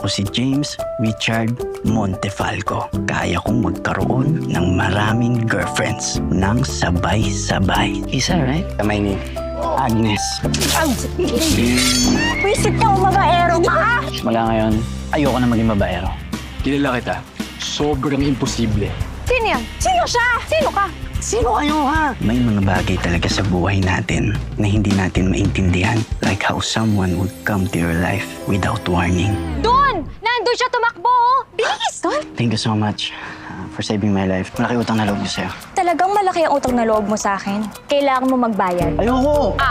Ako si James Richard Montefalco. Kaya kong magkaroon ng maraming girlfriends ng sabay-sabay. Isa, right? Kamay ni Agnes. Wisit ka, mabaero ka! Mula ngayon, ayoko na maging babaero. Kilala kita. Sobrang imposible. Sino yan? Sino siya? Sino ka? Sino kayo, ha? May mga bagay talaga sa buhay natin na hindi natin maintindihan. Like how someone would come to your life without warning. Doon! Nandun siya tumakbo, oh! Bilis! Doon? Thank you so much for saving my life. Malaki utang na loob niyo sa'yo. Talagang malaki ang utang na loob mo sa akin. Kailangan mo magbayad. Ayoko!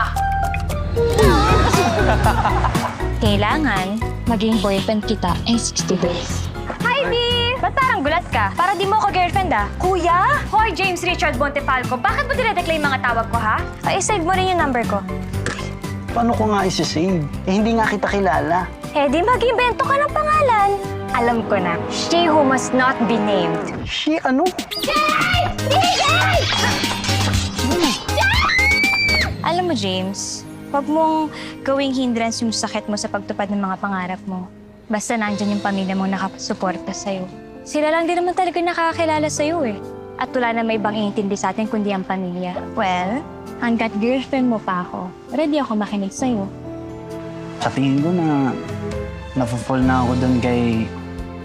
Kailangan maging boyfriend kita in 60 days. Hi, B! Ba't parang gulat ka? Para di mo ako girlfriend, ah. Kuya? Hoy, James Richard Montefalco, bakit mo dinedecline mga tawag ko, ha? Ay, save mo rin yung number ko. Paano ko nga isi-save? Hindi nga kita kilala. Eh, di mag-invento ka ng pangalan. Alam ko na. She who must not be named. She ano? Alam mo, James, huwag mong gawing hindrance yung sakit mo sa pagtupad ng mga pangarap mo. Basta nandyan yung pamilya mong nakasuporta sa'yo. Sila lang din naman talaga nakakakilala sa'yo eh. At wala na may ibang iintindi sa atin kundi ang pamilya. Well, hanggat girlfriend mo pa ako, ready ako makinig sa'yo. Sa tingin ko na nafo-fall na ako doon kay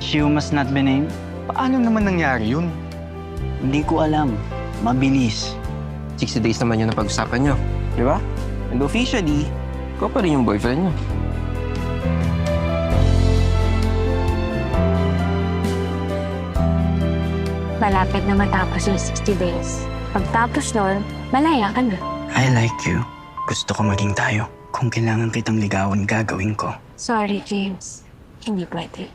She Who Must Not Be Named. Paano naman nangyari yun? Hindi ko alam. Mabilis. 60 days naman yun ang pag-usapan nyo. Di ba? And officially, ikaw pa rin yung boyfriend nyo. Malapit na matapos yung 60 days. Pagtapos nun, malaya ka na. I like you. Gusto ko maging tayo. Kung kailangan kitang ligawan, gagawin ko. Sorry, James. Hindi pwede.